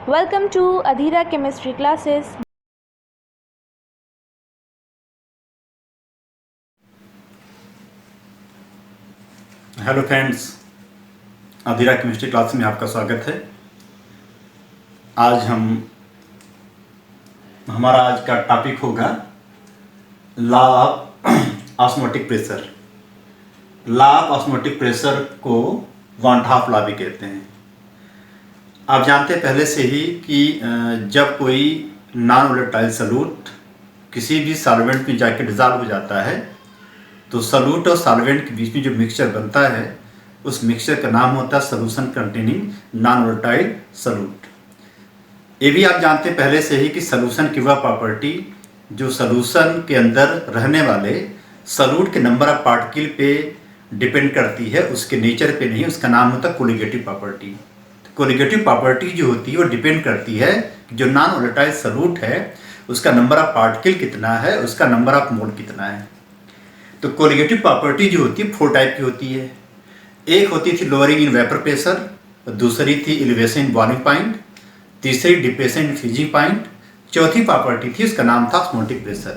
Welcome to Adhira Chemistry classes. Hello friends, Adhira chemistry class में आपका स्वागत है। हमारा आज का टॉपिक होगा law of osmotic pressure. Law of osmotic pressure को वान हाफ लॉ भी कहते हैं। आप जानते हैं पहले से ही कि जब कोई नॉन वोलेटाइल सॉल्यूट किसी भी सॉल्वेंट में जाके डिजॉल्व हो जाता है तो सॉल्यूट और सॉल्वेंट के बीच में जो मिक्सचर बनता है उस मिक्सचर का नाम होता है solution containing non volatile solute. ये भी आप जानते हैं पहले से ही कि सॉल्यूशन की वह प्रॉपर्टी जो सॉल्यूशन के अंदर रहने वाले सॉल्यूट के नंबर ऑफ पार्टिकल पे डिपेंड करती है, उसके नेचर पे नहीं। उसका नाम होता है कोलिगेटिव प्रॉपर्टी। कोलिगेटिव प्रॉपर्टी जो होती है वो डिपेंड करती है कि जो नॉन वोलेटाइल सॉल्यूट है उसका नंबर ऑफ पार्टिकल कितना है, उसका नंबर ऑफ मोल कितना है। तो कोलिगेटिव प्रॉपर्टी जो होती है 4 टाइप की होती है। एक होती थी लोअरिंग इन वेपर प्रेशर, दूसरी थी एलिवेशन इन बॉइलिंग पॉइंट, तीसरी डिप्रेशन इन फ्रीजिंग पॉइंट, चौथी प्रॉपर्टी थी उसका नाम था ऑस्मोटिक प्रेशर।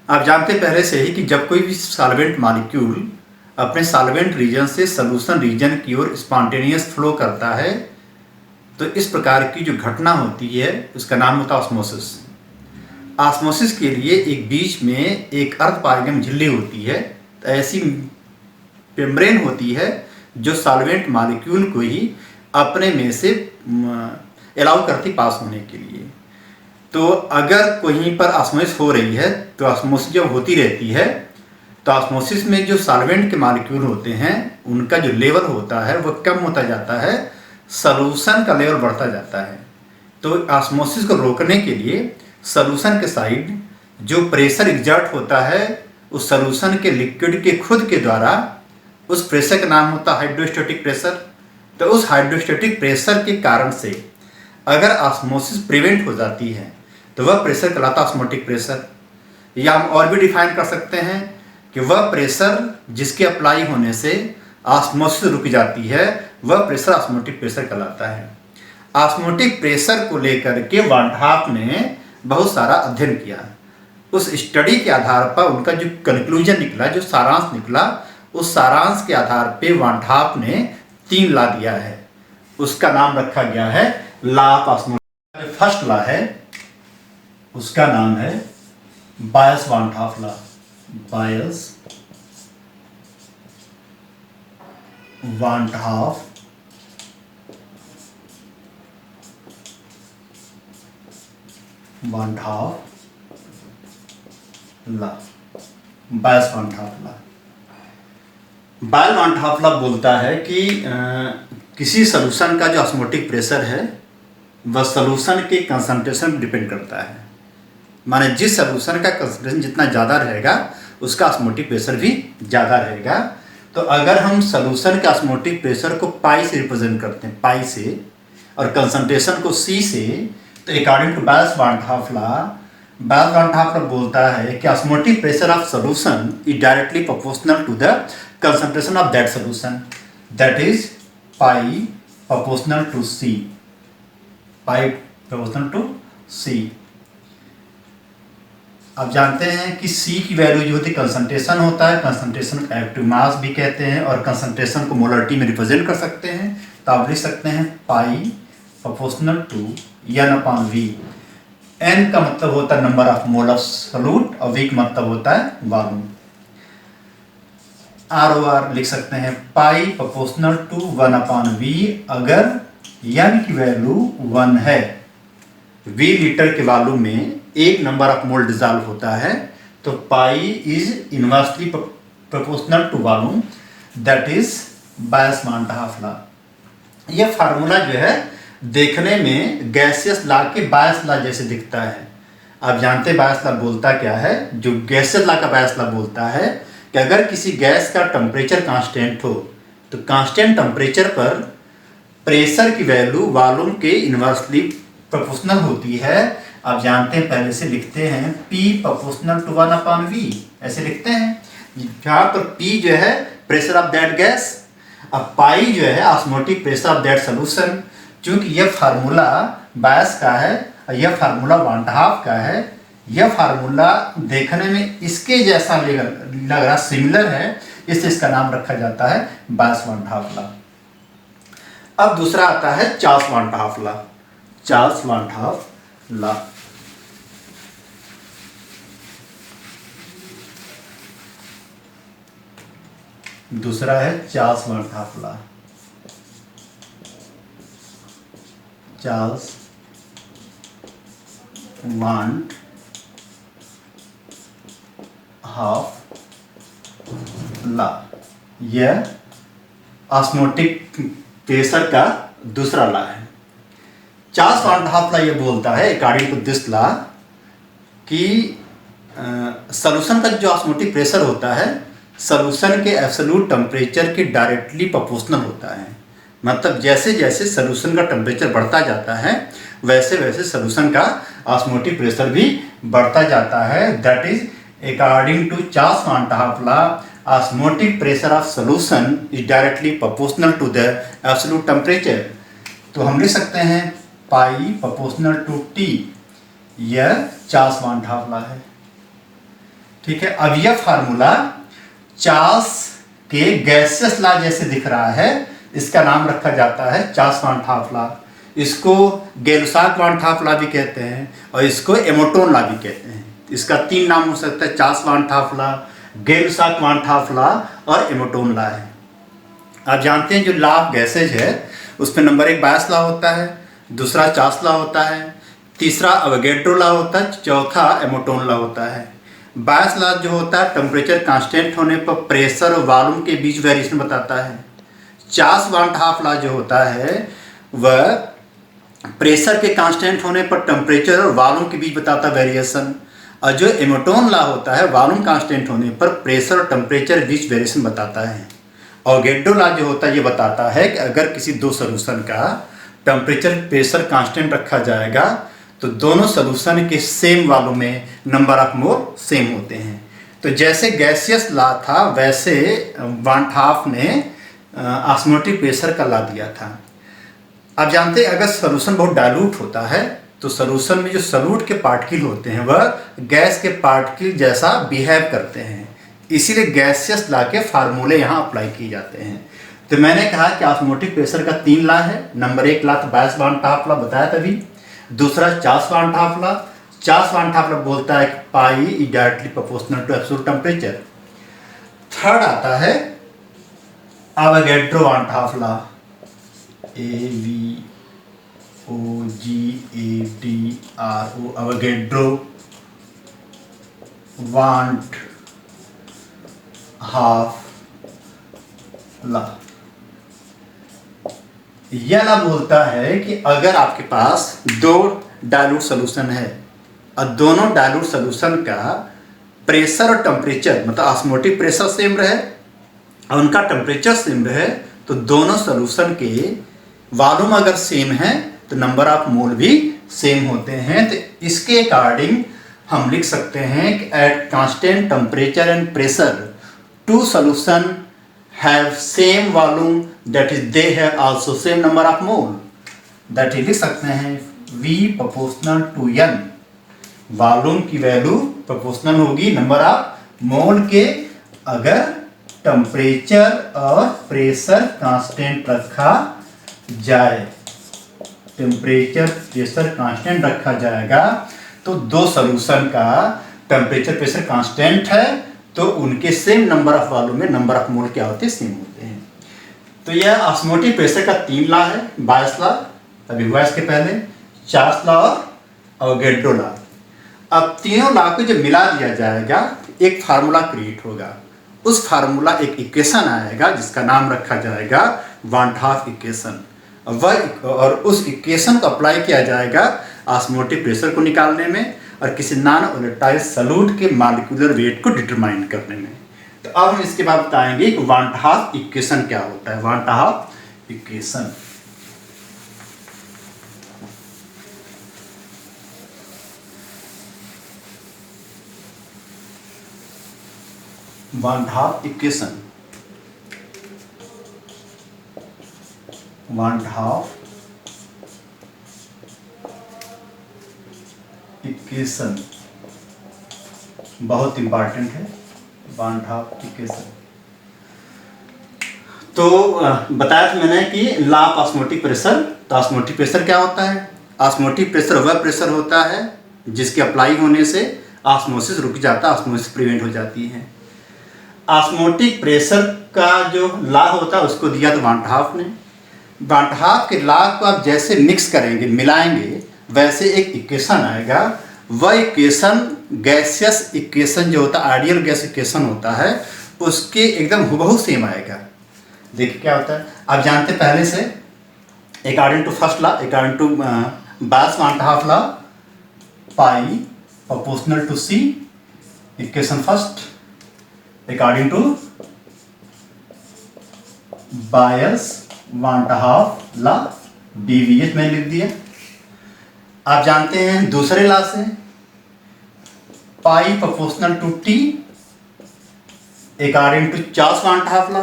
आप जानते पहले से ही कि जब कोई भी सॉल्वेंट मॉलिक्यूल अपने सॉल्वेंट रीजन से सॉल्यूशन रीजन की ओर स्पॉन्टेनियस फ्लो करता है तो इस प्रकार की जो घटना होती है उसका नाम होता है ऑस्मोसिस। ऑस्मोसिस के लिए एक बीच में एक अर्धपारगम झिल्ली होती है, तो ऐसी मेम्ब्रेन होती है जो सॉल्वेंट मॉलिक्यूल को ही अपने में से अलाउ करती पास होने के लिए। तो अगर कहीं पर ऑस्मोसिस हो रही है तो ऑस्मोसिस जब होती रहती है तो ऑस्मोसिस में जो सॉल्वेंट के मॉलिक्यूल होते हैं उनका जो लेवल होता है वह कम होता जाता है, सॉल्यूशन का लेवल बढ़ता जाता है। तो ऑस्मोसिस को रोकने के लिए सॉल्यूशन के साइड जो प्रेशर एग्जर्ट होता है उस सॉल्यूशन के लिक्विड के खुद के द्वारा, उस प्रेशर का नाम होता है हाइड्रोस्टैटिक प्रेशर। तो उस हाइड्रोस्टैटिक प्रेशर के कारण से अगर ऑस्मोसिस प्रिवेंट हो जाती है तो वह प्रेशर कहलाता है ऑस्मोटिक प्रेशर। या हम और भी डिफाइन कर सकते हैं कि वह प्रेशर जिसके अप्लाई होने से ऑस्मोसिस रुक जाती है वह प्रेशर ऑस्मोटिक प्रेशर कहलाता है। ऑस्मोटिक प्रेशर को लेकर के वान हाफ ने बहुत सारा अध्ययन किया। उस स्टडी के आधार पर उनका जो कंक्लूजन निकला, जो सारांश निकला, उस सारांश के आधार पे वान हाफ ने 3 लॉ दिया है। उसका नाम रखा गया है law of osmosis. First law है उसका नाम है बायस वान हाफ लॉ। बायस वान हाफ लॉ, बायस वान हाफ लॉ। बायस वान हाफ लॉ बोलता है कि किसी सॉल्यूशन का जो ऑस्मोटिक प्रेशर है वह सॉल्यूशन के कंसंट्रेशन पर डिपेंड करता है। माने जिस सॉल्यूशन का कंसंट्रेशन जितना ज़्यादा रहेगा उसका ऑस्मोटिक प्रेशर भी ज़्यादा रहेगा। तो अगर हम सॉल्यूशन के ऑस्मोटिक प्रेशर को पाई से रिप्रेजेंट करते हैं, पाई से, और कंसंट्रेशन को सी से, तो according to Boyle's one Hoff law, Boyle's one Hoff law बोलता है कि osmotic pressure of solution is directly proportional to the concentration of that solution, that is pi proportional to C, pi proportional to C. आप जानते हैं कि C की value जो होती है कंसंट्रेशन होता है, कंसंट्रेशन एक्टिव मास भी कहते हैं, और कंसंट्रेशन को मोलरिटी में रिप्रेजेंट कर सकते हैं। तो आप लिख सकते हैं pi proportional to N/V। N का मतलब होता है number of mole of solute और V का मतलब होता है वॉल्यूम। ROR लिख सकते हैं पाई प्रोपोर्शनल टू 1/V। अगर N की वैल्यू 1 है, V लीटर के वॉल्यूम में 1 नंबर ऑफ मोल डिजॉल्व होता है, तो pi is inversely proportional to volume, that is Boyle's one Hoff law. यह फार्मूला जो है देखने में गैसियस लॉ के बायस लॉ जैसे दिखता है। आप जानते हैं बायस लॉ बोलता क्या है? जो गैसियस लॉ का बायस लॉ बोलता है कि अगर किसी गैस का टेम्परेचर कांस्टेंट हो तो कांस्टेंट टेम्परेचर पर प्रेशर की वैल्यू वॉल्यूम के इनवर्सली प्रोपोर्शनल होती है। आप जानते हैं पहले से लिखते हैं P प्रोपोर्शनल टू 1/V, ऐसे लिखते हैं। जहाँ पर P जो है प्रेशर ऑफ दैट गैस, अब पाई जो है osmotic pressure of that solution, क्योंकि यह फार्मूला बायस का है और यह फार्मूला 1/2 का है, यह फार्मूला देखने में इसके जैसा लग रहा, सिमिलर है, इसलिए इसका नाम रखा जाता है बायस 1/2 लॉ। अब दूसरा आता है चार्ल्स 1/2 लॉ। चार्ल्स 1/2 लॉ दूसरा है चार्ल्स 1/2 लॉ। चार्ल्स 1/2 लॉ, यह ऑस्मोटिक प्रेशर का दूसरा लॉ है। चार्ल्स 1/2 लॉ यह बोलता है, अकॉर्डिंग टू दिस लॉ, कि सॉल्यूशन का जो ऑस्मोटिक प्रेशर होता है सॉल्यूशन के एब्सोल्यूट टेम्परेचर के डायरेक्टली प्रोपोर्शनल होता है। मतलब जैसे जैसे सॉल्यूशन का टेम्परेचर बढ़ता जाता है वैसे वैसे सॉल्यूशन का ऑस्मोटिक प्रेशर भी बढ़ता जाता है। That is according to Charles 1/2 law, osmotic pressure of solution is directly proportional to the absolute temperature. तो हम लिख सकते हैं पाई प्रोपोर्शनल टू टी, यह चार्ल्स 1/2 लॉ है। ठीक है, अब यह फार्मूला चार्ल्स के गैसियस लॉ जैसे दिख रहा है, इसका नाम रखा जाता है चार्ल्स 1/2 लॉ। इसको गै-लुसाक 1/2 लॉ भी कहते हैं और इसको एमोटोन लॉ भी कहते हैं। इसका 3 नाम हो सकता है, चार्ल्स 1/2 लॉ, गै-लुसाक 1/2 लॉ और एमोटोन लॉ है। आप जानते हैं जो लॉ ऑफ गैसेज है उसमें नंबर 1 बायस लॉ होता है, दूसरा चार्ल्स लॉ होता है, तीसरा अवोगैड्रो लॉ होता है, चौथा एमोटोन लॉ होता है। बायस लॉ जो होता है टेम्परेचर कांस्टेंट होने पर प्रेशर और वॉल्यूम के बीच वेरिएशन बताता है। चार्ल्स 1/2 लॉ जो होता है वह प्रेशर के कांस्टेंट होने पर टेम्परेचर और वॉल्यूम के बीच बताता है वेरिएशन, और जो एमोटोन लॉ होता है वॉल्यूम कांस्टेंट होने पर प्रेशर और टेम्परेचर के बीच वेरिएशन बताता है। अवोगैड्रो लॉ जो होता है ये बताता है कि अगर किसी दो सॉल्यूशन का टेम्परेचर प्रेशर कांस्टेंट रखा जाएगा तो दोनों सॉल्यूशन के सेम वॉल्यूम में नंबर ऑफ मोल सेम होते हैं। तो जैसे गैसियस लॉ था वैसे 1/2 ने ऑस्मोटिक प्रेशर का लॉ दिया था। आप जानते हैं अगर सॉल्यूशन बहुत डाइल्यूट होता है तो सॉल्यूशन में जो सॉल्यूट के पार्टिकल होते हैं वह गैस के पार्टिकल जैसा बिहेव करते हैं, इसीलिए गैसियस लॉ के फार्मूले यहाँ अप्लाई किए जाते हैं। तो मैंने कहा कि ऑस्मोटिक प्रेशर का 3 लॉ है। नंबर 1 लॉ तो बायस 1/2 लॉ बताया तभी, दूसरा चार्ल्स 1/2 लॉ। चार्ल्स 1/2 लॉ बोलता है कि pi is directly proportional to absolute temperature. Third आता है Avogadro 1/2 law, AVOGADRO, Avogadro 1/2 law. यह लॉ बोलता है कि अगर आपके पास 2 डाइल्यूट सॉल्यूशन है और दोनों डाइल्यूट सॉल्यूशन का प्रेशर और टेम्परेचर मतलब ऑस्मोटिक प्रेशर सेम रहे और उनका टेम्परेचर सेम रहे तो दोनों सॉल्यूशन के वॉल्यूम अगर सेम है तो नंबर ऑफ मोल भी सेम होते हैं। तो इसके अकॉर्डिंग हम लिख सकते हैं कि at constant temperature and pressure 2 solution have same volume, that is they have also same number of mole, that is लिख सकते हैं V proportional to N। Volume की वैल्यू प्रोपोर्शनल होगी नंबर ऑफ मोल के अगर टेम्परेचर और प्रेशर कांस्टेंट रखा जाए। टेम्परेचर प्रेशर कांस्टेंट रखा जाएगा तो 2 सॉल्यूशन का टेम्परेचर प्रेशर कांस्टेंट है तो उनके सेम नंबर ऑफ वॉल्यूम में नंबर ऑफ मोल क्या होते हैं, सेम होते हैं। तो यह ऑस्मोटिक प्रेशर का 3 लॉ है, बायस लॉ अभी हुआ इसके पहले, चार्ल्स लॉ और अवोगैड्रो लॉ। अब तीनों लॉ को जब मिला दिया जाएगा एक फार्मूला क्रिएट होगा, उस फार्मूला एक इक्वेशन आएगा जिसका नाम रखा जाएगा 1/2 इक्वेशन। और उस इक्वेशन को अप्लाई किया जाएगा ऑस्मोटिक प्रेशर को निकालने में और किसी नॉन वोलेटाइल सॉल्यूट के मॉलिक्यूलर वेट को डिटरमाइन करने में। तो अब हम इसके बाद बताएंगे कि 1/2 इक्वेशन क्या होता है। 1/2 इक्वेशन 1/2 इक्वेशन 1/2 इक्वेशन बहुत इंपॉर्टेंट है, वन हाफ इक्वेशन। तो बताया था मैंने कि लॉ ऑफ ऑस्मोटिक प्रेशर। तो ऑस्मोटिक प्रेशर क्या होता है? ऑस्मोटिक प्रेशर वह प्रेशर होता है जिसके अप्लाई होने से ऑस्मोसिस रुक जाता है, ऑस्मोसिस प्रिवेंट हो जाती है। ऑस्मोटिक प्रेशर का जो लॉ होता है उसको दिया था वान हाफ ने। वान हाफ के लॉ को आप जैसे मिक्स करेंगे, मिलाएंगे, वैसे एक इक्वेशन आएगा। वह इक्वेशन गैसियस इक्वेशन जो होता है, आइडियल गैस इक्वेशन होता है, उसके एकदम हुबहू सेम आएगा। देखिए क्या होता है, आप जानते पहले से according to first law, according to Boyle's one Hoff law, pi proportional to c, equation first according to Boyle's one Hoff law, DVH मैंने लिख दिया। आप जानते हैं दूसरे लॉ से pi proportional to t according to Charles van Hoff law,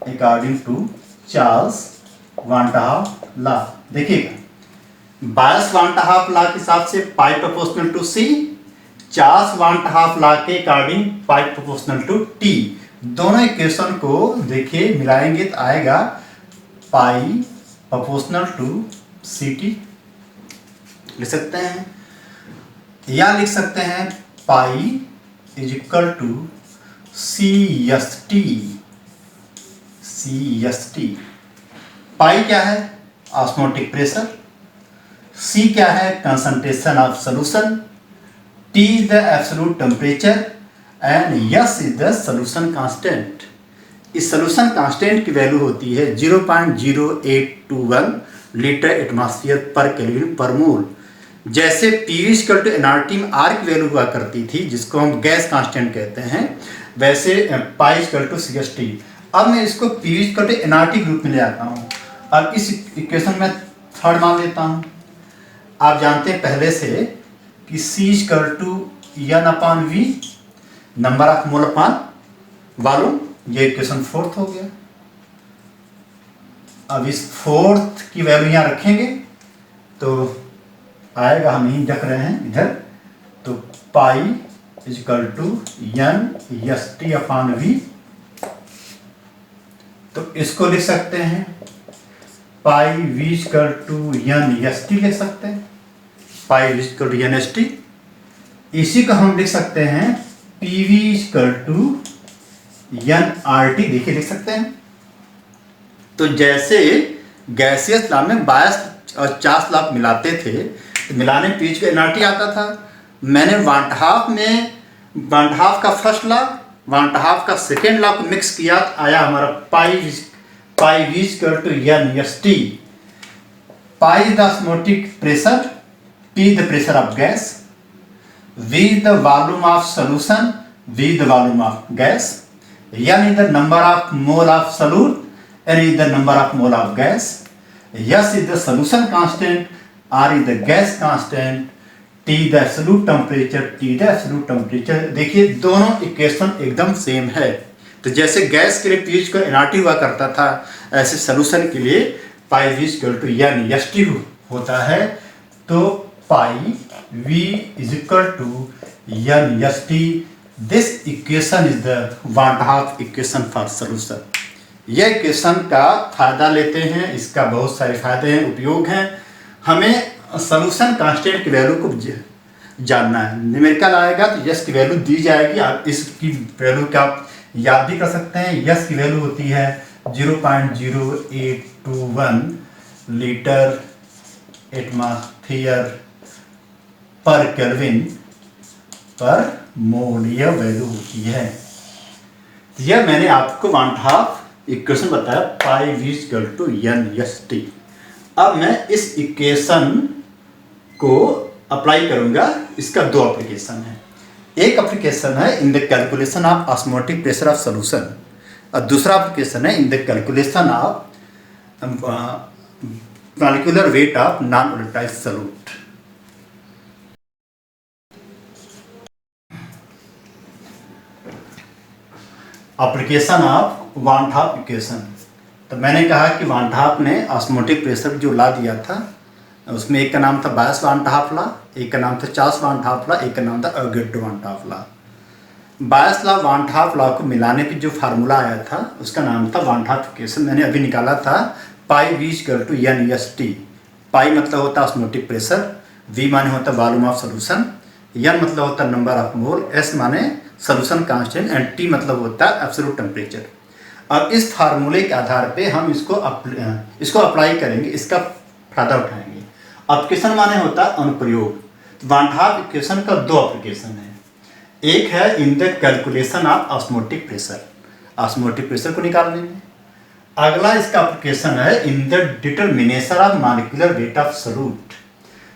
according to Charles van Hoff law. देखिएगा, Boyle's वान Hoff law के हिसाब से pi proportional to c, Charles van Hoff law के according pi proportional to T. दोनों equation को देखिए मिलाएंगे तो आएगा pi proportional to C T लिख सकते हैं, या लिख सकते हैं pi is equal to C S T. C S T, pi क्या है? Osmotic pressure. सी क्या है? Concentration of solution. T is the absolute temperature and S is the solution constant. इस सॉल्यूशन कांस्टेंट की वैल्यू होती है 0.0821 litre atmosphere पर kelvin पर मोल। जैसे पीवी इक्वल टू एनआरटी में आर की वैल्यू हुआ करती थी, जिसको हम गैस कांस्टेंट कहते हैं, वैसे pi equal to C S T. अब मैं इसको PV equal to NRT group में ले आता हूँ। अब इस इक्वेशन में थर्ड मान लेता हूँ। आप जानते हैं पहले से कि C equal to N upon V, number of mole upon volume. ये इक्वेशन फोर्थ हो गया। अब इस फोर्थ की वैल्यू यहाँ रखेंगे तो आएगा, हम यहीं रख रहे हैं इधर, तो pi equal to N S T upon V. तो इसको लिख सकते हैं pi V equal to N S T लिख सकते हैं, pi V equal to N S T. इसी को हम लिख सकते हैं P V equal to N R T, देखिए लिख सकते हैं। तो जैसे गैसियस लॉ में बायस और चार्ल्स लॉ मिलाते थे, तो मिलाने पीच का एनआरटी आता था। मैंने वान हाफ में वान हाफ का फर्स्ट लॉ, वान हाफ का सेकेंड लॉ को मिक्स किया, आया हमारा pi V equal to N S T. Pi the osmotic pressure, T the pressure of gas, V the volume of solution, V the volume of gas, N is the number of mole of solute, N is the number of mole of gas, S is the solution constant, R is the gas constant, T the absolute temperature, T the absolute temperature। देखिए दोनों equation एकदम same है। तो जैसे gas के लिए pH का NRT हुआ करता था, ऐसे सोल्यूशन के लिए pi V equal to N S T होता है। तो pi V is equal to n s t. This equation is the one half equation for solution. यह इक्वेशन का फायदा लेते हैं, इसका बहुत सारे फायदे हैं, उपयोग हैं। हमें सॉल्यूशन कांस्टेंट की वैल्यू को जानना है। न्यूमेरिकल आएगा तो यस की वैल्यू दी जाएगी। आप इसकी वैल्यू क्या आप याद भी कर सकते हैं। यस की वैल्यू होती है 0.0821 लीटर एटमॉस्फेयर पर केल्विन पर मोल, यह वैल्यू होती है। यह मैंने आपको वान हाफ इक्वेशन बताया, pi V equal to N S T. अब मैं इस इक्वेशन को अप्लाई करूंगा। इसका दो एप्लीकेशन है। एक एप्लीकेशन है in the calculation of osmotic pressure of solution, और दूसरा एप्लीकेशन है in the calculation of molecular weight of non volatile solute. Application of one Hoff equation. तो मैंने कहा कि वान हाफ ने ऑस्मोटिक प्रेशर जो लॉ दिया था, उसमें एक का नाम था बायस वान 't Hafele, एक का नाम था चार्ल्स वान 't Hafele, एक का नाम था अल्बर्टो वान 't Hafele। बायस लॉ वान 't Hafele को मिलाने पे जो फार्मूला आया था उसका नाम था वान 't Hafele इक्वेशन। मैंने अभी निकाला था pi V equal to N S T. Pi मतलब होता है ऑस्मोटिक प्रेशर, वी माने होता है वॉल्यूम ऑफ सोल्यूशन, एन मतलब होता है नंबर ऑफ मोल, एस माने सोल्यूशन कांस्टेंट एंड टी मतलब होता है एब्सोल्यूट टेम्परेचर। अब इस फार्मूले के आधार पे हम इसको अप्लाई करेंगे, इसका फायदा उठाएंगे। एप्लीकेशन माने होता है अनुप्रयोग। वान 't Hafele इक्वेशन का दो एप्लीकेशन है, एक है in the calculation of osmotic pressure, osmotic pressure को निकालने में। अगला इसका एप्लीकेशन है in the determination of molecular weight of solute.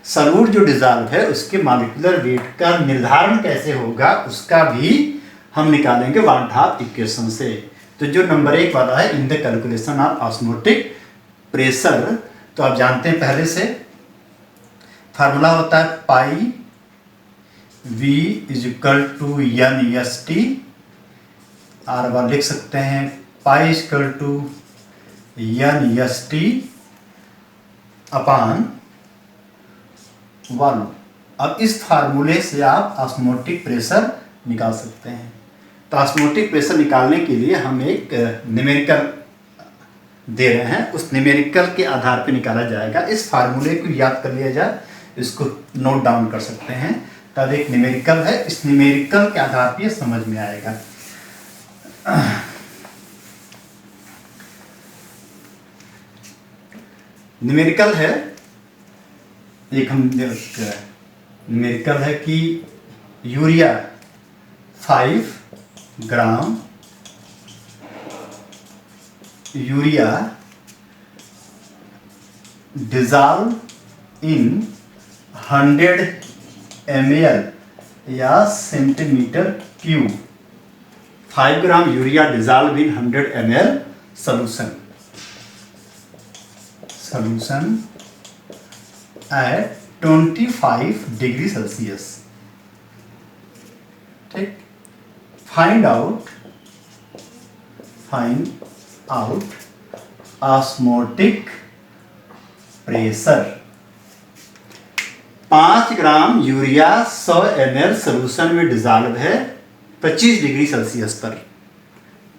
Solute जो डिजॉल्व है उसके मॉलिक्यूलर वेट का निर्धारण कैसे होगा उसका भी हम निकालेंगे वान 't Hafele इक्वेशन से। तो जो नंबर 1 वाला है in the calculation of osmotic pressure, तो आप जानते हैं पहले से फार्मूला होता है pi V is equal to N S T, और बार लिख सकते हैं pi is equal to N S T upon volume. अब इस फार्मूले से आप ऑस्मोटिक प्रेशर निकाल सकते हैं। तो ऑस्मोटिक प्रेशर निकालने के लिए हम एक न्यूमेरिकल दे रहे हैं, उस न्यूमेरिकल के आधार पर निकाला जाएगा। इस फार्मूले को याद कर लिया जाए, इसको नोट डाउन कर सकते हैं। तब एक न्यूमेरिकल है, इस न्यूमेरिकल के आधार पर समझ में आएगा। न्यूमेरिकल है एक, हम न्यूमेरिकल है कि urea 5 gram urea dissolve in 100 ml या centimetre cube. 5 gram urea dissolve in 100 ml solution at 25 degree Celsius. ठीक, find out osmotic pressure. 5 gram urea 100 ml solution में डिजॉल्व है 25 डिग्री सेल्सियस पर।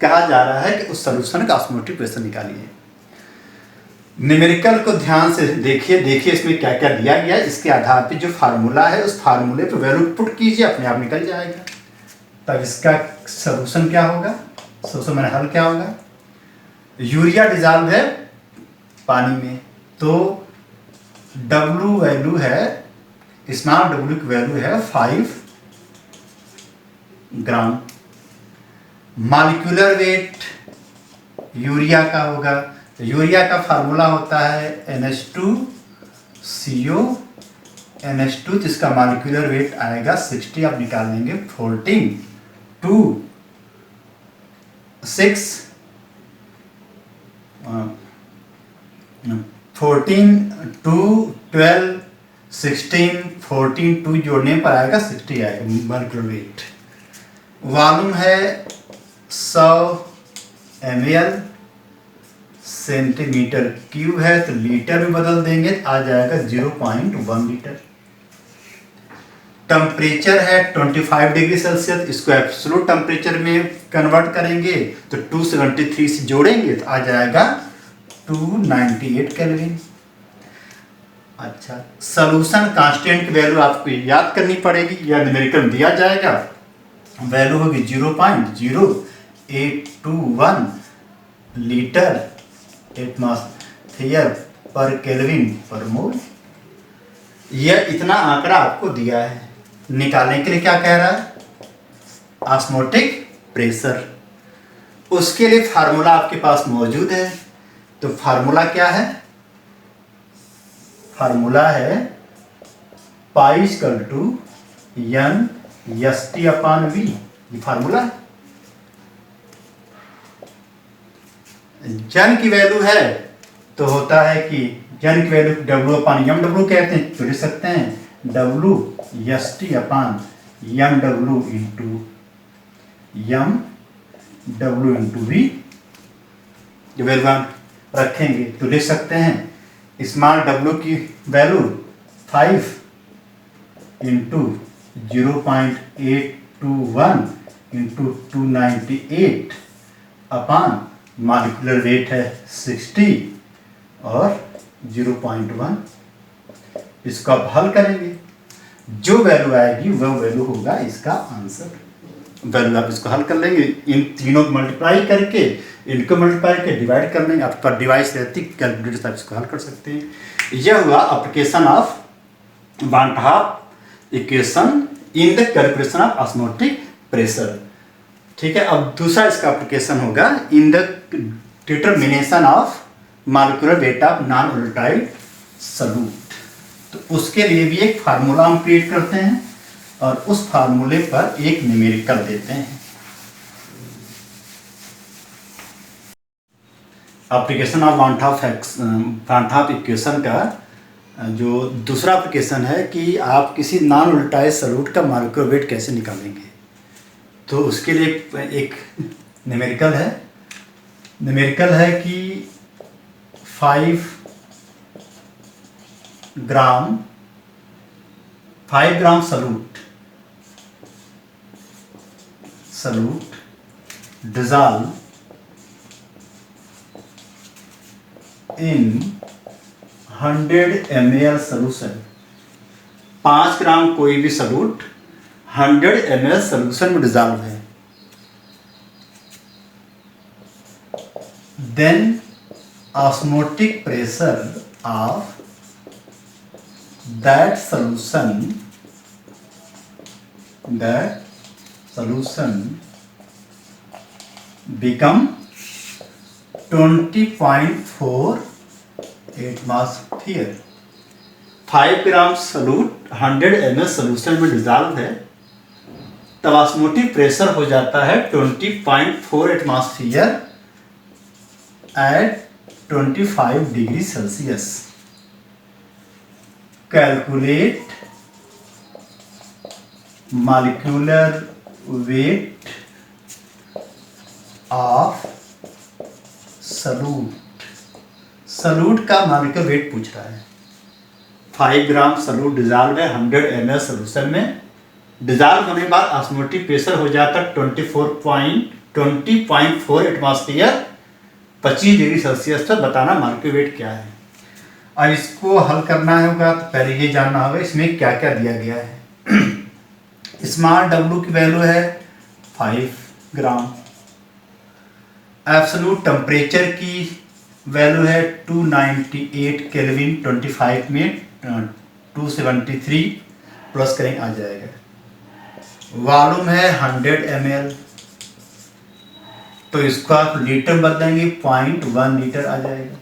कहा जा रहा है कि उस सोल्यूशन का ऑस्मोटिक प्रेशर निकालिए। न्यूमेरिकल को ध्यान से देखिए इसमें क्या क्या दिया गया है। इसके आधार पे जो फार्मूला है उस फार्मूले पे वैल्यू पुट कीजिए, अपने आप निकल जाएगा। तब इसका सॉल्यूशन क्या होगा, सॉल्यूशन मैंने हल क्या होगा। यूरिया डिजॉल्व है पानी में, तो W वैल्यू है, स्मॉल w की वैल्यू है 5 ग्राम। मॉलिक्यूलर वेट यूरिया का होगा, यूरिया का फार्मूला होता है NH2CO NH2, जिसका मॉलिक्यूलर वेट आएगा 60। आप निकाल लेंगे 14 to 6 14 to 12 16 14 2 जोड़ने पर आएगा 60 आएगा मॉलिक्यूलर वेट। वॉल्यूम है 100 ml, सेंटीमीटर क्यूब है तो लीटर में बदल देंगे, आ जाएगा 0.1 लीटर। टेम्परेचर है 25 डिग्री सेल्सियस, इसको एब्सोल्यूट टेम्परेचर में कन्वर्ट करेंगे तो 273 से जोड़ेंगे तो आ जाएगा 298 केल्विन। अच्छा, सोल्यूशन कांस्टेंट की वैल्यू आपको याद करनी पड़ेगी या न्यूमेरिकल दिया जाएगा। वैल्यू होगी 0.0821 लीटर एटमॉस्फेयर पर केल्विन पर मोल। यह इतना आंकड़ा आपको दिया है। निकालने के लिए क्या कह रहा है, ऑस्मोटिक प्रेशर। उसके लिए फार्मूला आपके पास मौजूद है। तो फार्मूला क्या है, फार्मूला है pi equal to N S T upon V. ये फार्मूला है। जन की वैल्यू है तो होता है कि जन की value W upon M W कहते हैं, तो लिख सकते हैं W S T upon M W into V. जो वैल्यू रखेंगे तो लिख सकते हैं स्मॉल डब्ल्यू की value 5 into 0.821 into 298 upon molecular weight है 60 और 0.1। इसको आप हल करेंगे, जो वैल्यू आएगी वह वैल्यू होगा इसका आंसर। वैल्यू आप इसको हल कर लेंगे, इन तीनों को मल्टीप्लाई करके, इनको मल्टीप्लाई करके डिवाइड कर लेंगे। आपका डिवाइस रहती कैलकुलेटर से आप इसको हल कर सकते हैं। यह हुआ application of one half equation in the calculation of osmotic pressure. ठीक है, अब दूसरा इसका एप्लीकेशन होगा in the determination of molecular weight of non volatile solute. तो उसके लिए भी एक फार्मूला हम क्रिएट करते हैं और उस फार्मूले पर एक न्यूमेरिकल देते हैं। Application of one half equation का जो दूसरा एप्लीकेशन है कि आप किसी नॉन वोलेटाइल सॉल्यूट का मॉलिक्यूलर वेट कैसे निकालेंगे। तो उसके लिए एक न्यूमेरिकल है कि 5 gram solute dissolve in 100 ml solution। 5 gram कोई भी सॉल्यूट 100 ml सॉल्यूशन में डिजॉल्व है। Then osmotic pressure of that solution become 20.4 atmosphere. 5 gram solute 100 ml solution में डिजॉल्व है, तब ऑस्मोटिक प्रेशर हो जाता है 20.4 atmosphere at 25 degree Celsius. Calculate molecular weight of solute का मॉलिक्यूलर वेट पूछ रहा है। 5 ग्राम सॉल्यूट डिजॉल्व है 100 ml सॉल्यूशन में, डिजॉल्व होने के बाद ऑस्मोटिक प्रेशर हो जाता है 20.4 एटमॉस्फेयर 25 डिग्री सेल्सियस पर। बताना मॉलिक्यूलर वेट क्या है। अब इसको हल करना होगा तो पहले ये जानना होगा इसमें क्या क्या दिया गया है। स्मॉल डब्ल्यू की वैल्यू है 5 ग्राम। एब्सोल्यूट टेम्परेचर की वैल्यू है 298 केल्विन 25 में 273 प्लस करेंगे आ जाएगा। वॉल्यूम है 100 ml, तो इसको आप लीटर बदलेंगे 0.1 लीटर आ जाएगा।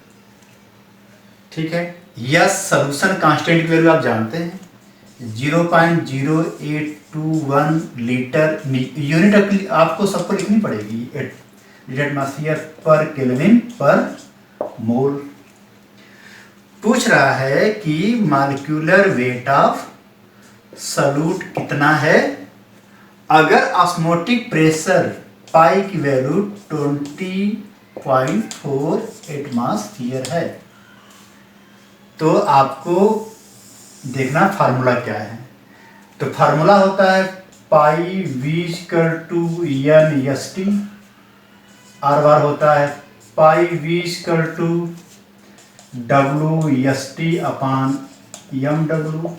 ठीक है, यह सॉल्यूशन कांस्टेंट की वैल्यू आप जानते हैं 0.0821 लीटर। यूनिट आपको सबको लिखनी पड़ेगी, लीटर एटमॉस्फेयर पर केल्विन पर मोल। पूछ रहा है कि मॉलिक्यूलर वेट ऑफ सॉल्यूट कितना है। अगर ऑस्मोटिक प्रेशर पाई की वैल्यू 20.4 एटमॉस्फेयर है तो आपको देखना फार्मूला क्या है। तो फार्मूला होता है पाई v/n/st, आर बार होता है पाई v/w/st अपान mw।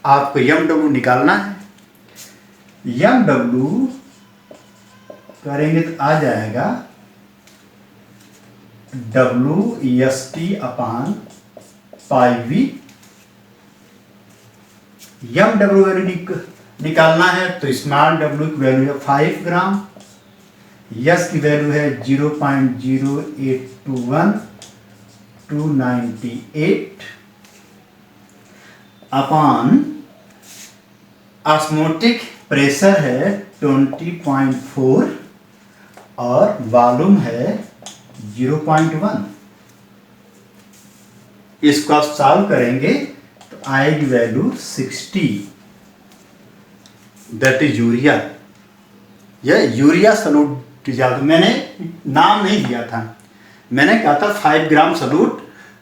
आपको mw निकालना है। mw करेंगे तो आ जाएगा w/st upon pi V. mw value निकालना है तो स्मॉल w की वैल्यू है 5 ग्राम, यस की वैल्यू है 0.0821 298 अपान ऑस्मोटिक प्रेशर है 20.4 और वॉल्यूम है 0.1। इसको आप सॉल्व करेंगे तो आएगी वैल्यू 60, दैट इज यूरिया। यह यूरिया सॉल्यूट। मैंने नाम नहीं दिया था, मैंने कहा था 5 gram solute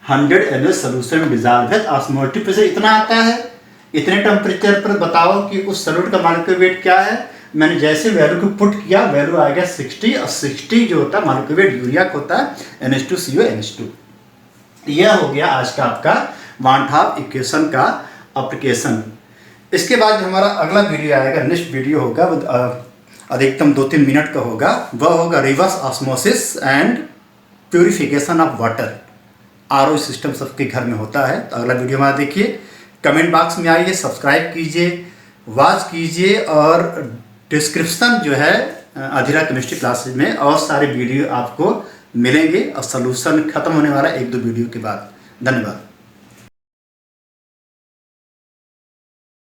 100 ml solution dissolve with osmotic pressure इतना आता है। इतने टेम्परेचर पर बताओ कि उस सॉल्यूट का मॉलिक्यूलर वेट क्या है। मैंने जैसे वैल्यू को पुट किया, वैल्यू आ गया 60, और 60 जो होता है मॉलिक्यूलर वेट यूरिया का होता है NH2CO NH2। यह हो गया आज का आपका वन हाफ इक्वेशन का एप्लीकेशन। इसके बाद हमारा अगला वीडियो आएगा, नेक्स्ट वीडियो होगा, अधिकतम 2-3 मिनट का होगा। वह होगा reverse osmosis and purification of water. RO system सबके घर में होता है। तो अगला वीडियो हमारा देखिए, कमेंट बॉक्स में आइए, सब्सक्राइब कीजिए, वॉच कीजिए, और डिस्क्रिप्शन जो है अधीरा केमिस्ट्री क्लासेज में और सारे वीडियो आपको मिलेंगे, और सॉल्यूशन खत्म होने वाला 1-2 वीडियो के बाद। धन्यवाद।